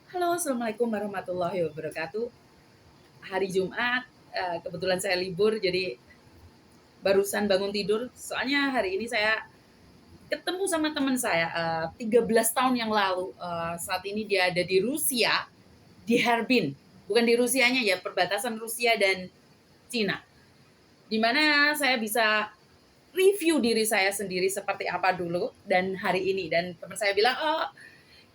Halo, Assalamualaikum warahmatullahi wabarakatuh. Hari Jumat, kebetulan saya libur, jadi barusan bangun tidur. Soalnya hari ini saya ketemu sama teman saya 13 tahun yang lalu. Saat ini dia ada di Rusia, di Harbin. Bukan di Rusianya ya, perbatasan Rusia dan Cina. Di mana saya bisa review diri saya sendiri seperti apa dulu dan hari ini. Dan teman saya bilang, oh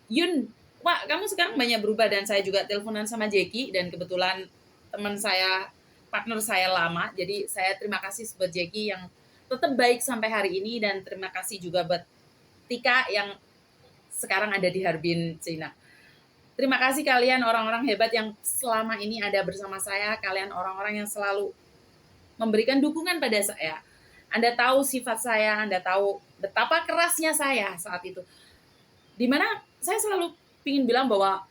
Yun, wah kamu sekarang banyak berubah. Dan saya juga teleponan sama Jackie dan kebetulan teman saya, partner saya lama. Jadi saya terima kasih buat Jackie yang tetap baik sampai hari ini dan terima kasih juga buat Tika yang sekarang ada di Harbin, Cina. Terima kasih kalian orang-orang hebat yang selama ini ada bersama saya. Kalian orang-orang yang selalu memberikan dukungan pada saya. Anda tahu sifat saya, Anda tahu betapa kerasnya saya saat itu. Dimana saya selalu ingin bilang bahwa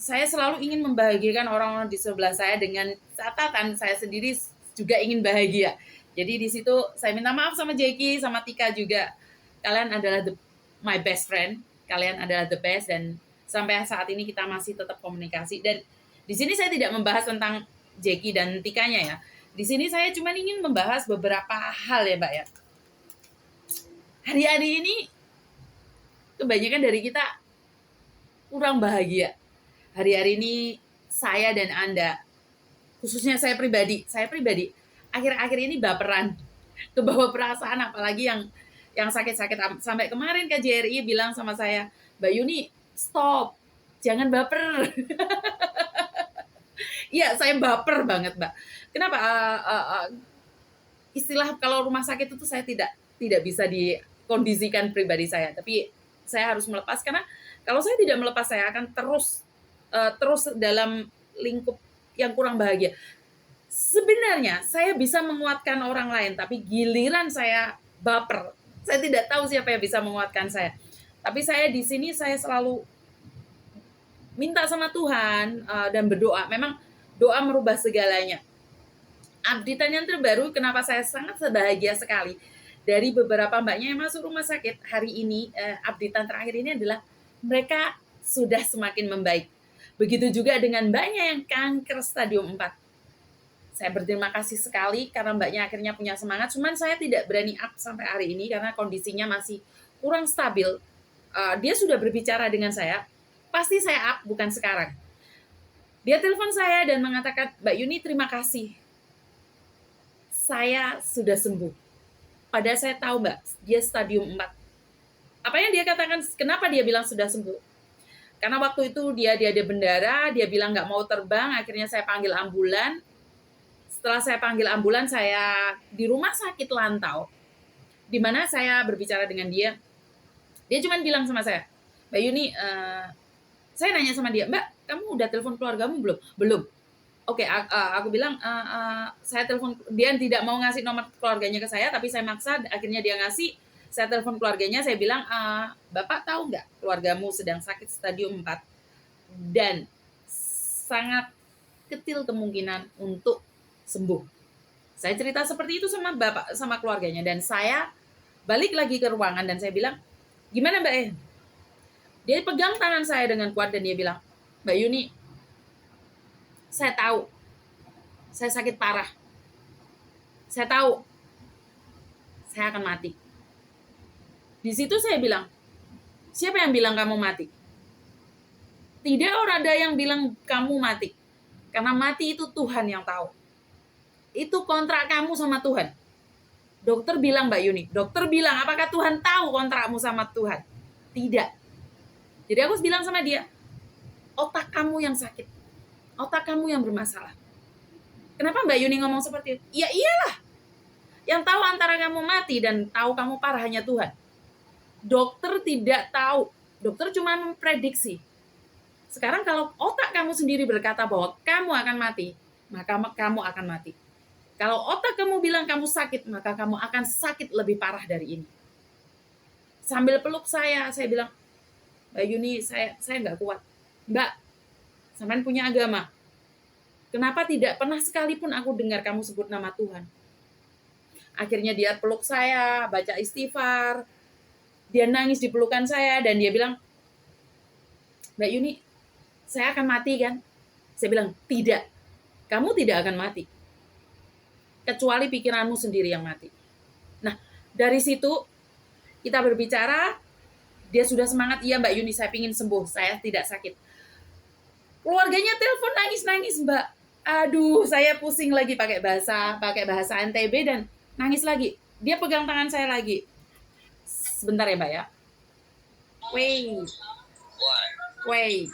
saya selalu ingin membahagiakan orang-orang di sebelah saya dengan catatan saya sendiri juga ingin bahagia. Jadi di situ saya minta maaf sama Jackie, sama Tika juga. Kalian adalah my best friend, kalian adalah the best dan sampai saat ini kita masih tetap komunikasi. Dan di sini saya tidak membahas tentang Jackie dan Tikanya ya. Di sini saya cuma ingin membahas beberapa hal ya, Mbak ya. Hari-hari ini kebanyakan dari kita kurang bahagia. Hari-hari ini saya dan Anda, khususnya saya pribadi, akhir-akhir ini baperan, kebawa perasaan, apalagi yang sakit-sakit. Sampai kemarin KJRI bilang sama saya, Mbak Yuni, stop, jangan baper. Iya, saya baper banget, Mbak. Kenapa? Istilah kalau rumah sakit itu saya tidak bisa dikondisikan pribadi saya, tapi saya harus melepas karena kalau saya tidak melepas saya akan terus dalam lingkup yang kurang bahagia. Sebenarnya saya bisa menguatkan orang lain, tapi giliran saya baper, saya tidak tahu siapa yang bisa menguatkan saya. Tapi saya di sini saya selalu minta sama Tuhan dan berdoa. Memang doa merubah segalanya. Update yang terbaru kenapa saya sangat bahagia sekali dari beberapa mbaknya yang masuk rumah sakit hari ini, updatean terakhir ini adalah mereka sudah semakin membaik. Begitu juga dengan mbaknya yang kanker stadium 4. Saya berterima kasih sekali karena mbaknya akhirnya punya semangat. Cuman saya tidak berani up sampai hari ini karena kondisinya masih kurang stabil. Dia sudah berbicara dengan saya, pasti saya up, bukan sekarang. Dia telepon saya dan mengatakan, Mbak Yuni terima kasih. Saya sudah sembuh. Padahal saya tahu Mbak, dia stadium 4. Apa yang dia katakan, kenapa dia bilang sudah sembuh? Karena waktu itu dia di bandara, dia bilang nggak mau terbang, akhirnya saya panggil ambulan. Setelah saya panggil ambulan, saya di rumah sakit Lantau, di mana saya berbicara dengan dia. Dia cuma bilang sama saya, Mbak Yuni, saya nanya sama dia, Mbak, kamu udah telepon keluargamu belum? Belum. Oke, aku bilang, saya telepon, dia tidak mau ngasih nomor keluarganya ke saya, tapi saya maksa, akhirnya dia ngasih, saya telepon keluarganya, saya bilang, Bapak tahu nggak keluargamu sedang sakit stadium 4 dan sangat kecil kemungkinan untuk sembuh. Saya cerita seperti itu sama bapak, sama keluarganya, dan saya balik lagi ke ruangan dan saya bilang, gimana Mbak? Dia pegang tangan saya dengan kuat dan dia bilang, Mbak Yuni, saya tahu saya sakit parah. Saya tahu saya akan mati. Di situ saya bilang, siapa yang bilang kamu mati? Tidak ada yang bilang kamu mati. Karena mati itu Tuhan yang tahu. Itu kontrak kamu sama Tuhan. Dokter bilang, Mbak Yuni, dokter bilang, apakah Tuhan tahu kontrakmu sama Tuhan? Tidak. Jadi aku bilang sama dia, otak kamu yang sakit. Otak kamu yang bermasalah. Kenapa Mbak Yuni ngomong seperti itu? Ya iyalah. Yang tahu antara kamu mati dan tahu kamu parah hanya Tuhan. Dokter tidak tahu. Dokter cuma memprediksi. Sekarang kalau otak kamu sendiri berkata bahwa kamu akan mati, maka kamu akan mati. Kalau otak kamu bilang kamu sakit, maka kamu akan sakit lebih parah dari ini. Sambil peluk saya bilang, Mbak Yuni, saya nggak kuat. Mbak, sampean punya agama. Kenapa tidak pernah sekalipun aku dengar kamu sebut nama Tuhan? Akhirnya dia peluk saya, baca istighfar, dia nangis di pelukan saya, dan dia bilang, Mbak Yuni, saya akan mati kan? Saya bilang, tidak. Kamu tidak akan mati. Kecuali pikiranmu sendiri yang mati. Nah, dari situ kita berbicara, dia sudah semangat, iya Mbak Yuni, saya ingin sembuh, saya tidak sakit. Keluarganya telepon nangis-nangis Mbak. Aduh, saya pusing lagi pakai bahasa NTB dan nangis lagi. Dia pegang tangan saya lagi. Sebentar ya Mbak ya. Wait. Wait.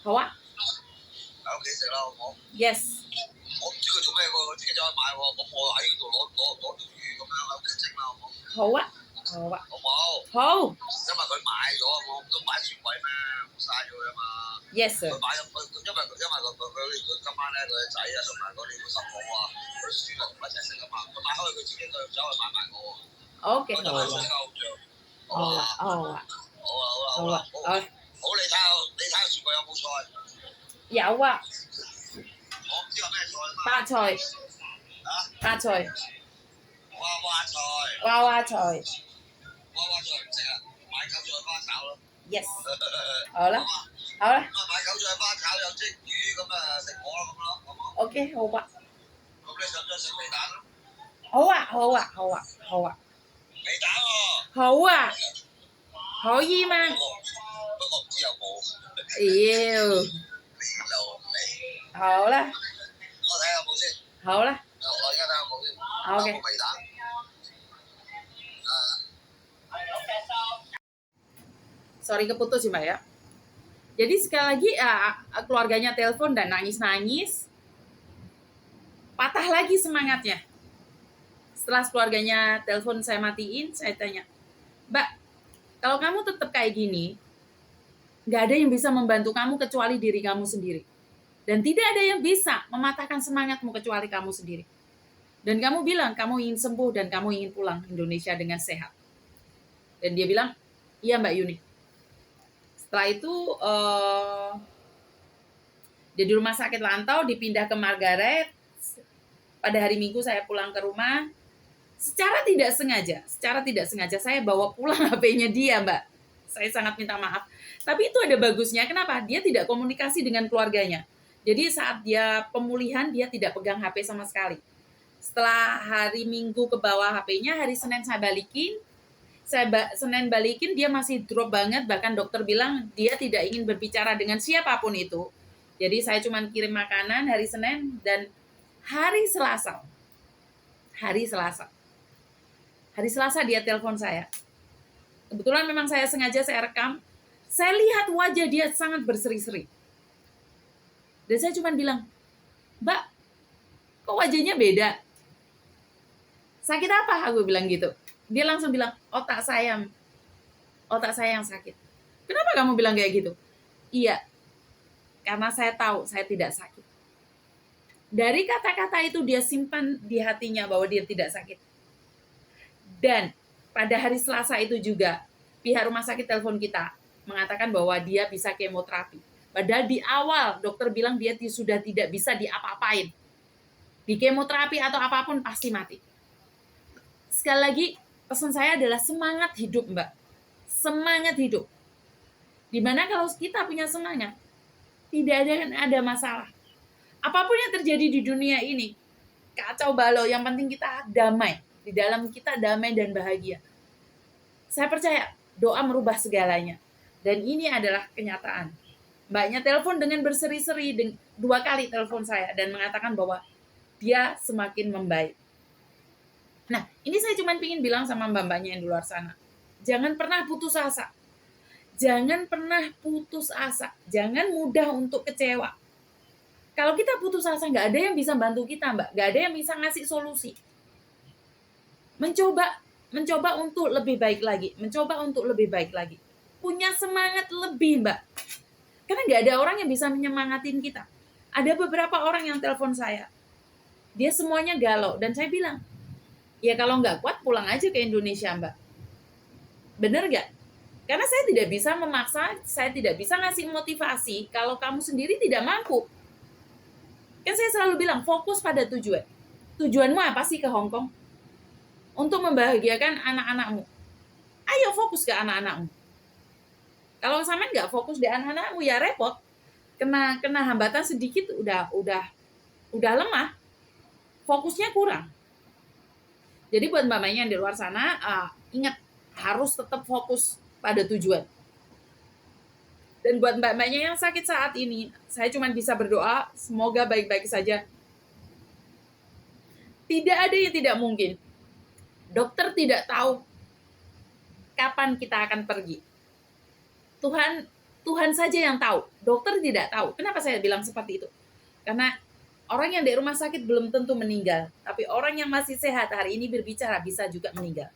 好啊。Yes。好啊。好啊。好。Yes sir。OK。好啊。好啊。好啊。好啊。好。有啊。白菜。白菜。娃娃菜。Yes。好啦。好啦。OK。好啊。好啊。好啊。好啊。好啊。好啊。可以嗎？妖。好啦。好啦。OK。Sorry keputus sih Mbak ya. Jadi sekali lagi keluarganya telepon dan nangis-nangis. Patah lagi semangatnya. Setelah keluarganya telepon saya matiin, saya tanya, Mbak, kalau kamu tetap kayak gini, nggak ada yang bisa membantu kamu kecuali diri kamu sendiri. Dan tidak ada yang bisa mematahkan semangatmu kecuali kamu sendiri. Dan kamu bilang kamu ingin sembuh dan kamu ingin pulang Indonesia dengan sehat. Dan dia bilang, iya Mbak Yuni. Setelah itu dia di rumah sakit Lantau, dipindah ke Margaret. Pada hari Minggu saya pulang ke rumah. Secara tidak sengaja saya bawa pulang HP-nya dia, Mbak. Saya sangat minta maaf. Tapi itu ada bagusnya. Kenapa? Dia tidak komunikasi dengan keluarganya. Jadi saat dia pemulihan, dia tidak pegang HP sama sekali. Setelah hari Minggu ke bawah HP-nya, hari Senin saya balikin. Senin balikin, dia masih drop banget. Bahkan dokter bilang dia tidak ingin berbicara dengan siapapun itu. Jadi saya cuma kirim makanan hari Senin dan hari Selasa dia telepon saya. Kebetulan memang saya sengaja saya rekam. Saya lihat wajah dia sangat berseri-seri. Dan saya cuma bilang, Mbak, kok wajahnya beda? Sakit apa? Aku bilang gitu. Dia langsung bilang, otak saya yang sakit. Kenapa kamu bilang kayak gitu? Iya, karena saya tahu saya tidak sakit. Dari kata-kata itu dia simpan di hatinya bahwa dia tidak sakit. Dan pada hari Selasa itu juga, pihak rumah sakit telepon kita, mengatakan bahwa dia bisa kemoterapi. Padahal di awal dokter bilang dia sudah tidak bisa diapa-apain. Di kemoterapi atau apapun pasti mati. Sekali lagi, pesan saya adalah semangat hidup, Mbak. Semangat hidup. Dimana kalau kita punya semangat, tidak ada masalah. Apapun yang terjadi di dunia ini, kacau balau, yang penting kita damai. Di dalam kita damai dan bahagia. Saya percaya doa merubah segalanya. Dan ini adalah kenyataan. Mbaknya telepon dengan berseri-seri, 2 kali telepon saya dan mengatakan bahwa dia semakin membaik. Nah, ini saya cuma ingin bilang sama mbak-mbaknya yang di luar sana. Jangan pernah putus asa. Jangan pernah putus asa. Jangan mudah untuk kecewa. Kalau kita putus asa, nggak ada yang bisa bantu kita, Mbak. Nggak ada yang bisa ngasih solusi. Mencoba untuk lebih baik lagi. Mencoba untuk lebih baik lagi. Punya semangat lebih, Mbak. Karena nggak ada orang yang bisa menyemangatin kita. Ada beberapa orang yang telepon saya. Dia semuanya galau. Dan saya bilang, ya kalau nggak kuat pulang aja ke Indonesia, Mbak. Bener nggak? Karena saya tidak bisa memaksa, saya tidak bisa ngasih motivasi kalau kamu sendiri tidak mampu. Kan saya selalu bilang, fokus pada tujuan. Tujuanmu apa sih ke Hong Kong? untuk membahagiakan anak-anakmu. Ayo fokus ke anak-anakmu. Kalau sampean nggak fokus di anak-anakmu ya repot. Kena hambatan sedikit udah lemah. Fokusnya kurang. Jadi buat mbak-mbaknya yang di luar sana, ingat harus tetap fokus pada tujuan. Dan buat mbak-mbaknya yang sakit saat ini, saya cuma bisa berdoa semoga baik-baik saja. Tidak ada yang tidak mungkin. Dokter tidak tahu kapan kita akan pergi. Tuhan saja yang tahu. Dokter tidak tahu. Kenapa saya bilang seperti itu? Karena orang yang di rumah sakit belum tentu meninggal, tapi orang yang masih sehat hari ini berbicara bisa juga meninggal.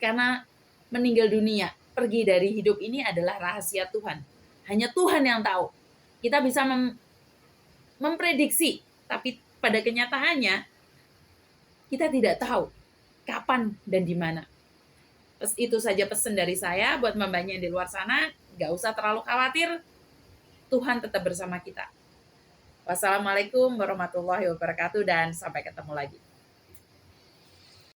Karena meninggal dunia, pergi dari hidup ini adalah rahasia Tuhan. Hanya Tuhan yang tahu. Kita bisa memprediksi, tapi pada kenyataannya kita tidak tahu kapan dan di mana. Itu saja pesan dari saya buat mbak-mbaknya yang di luar sana, nggak usah terlalu khawatir, Tuhan tetap bersama kita. Wassalamualaikum warahmatullahi wabarakatuh dan sampai ketemu lagi.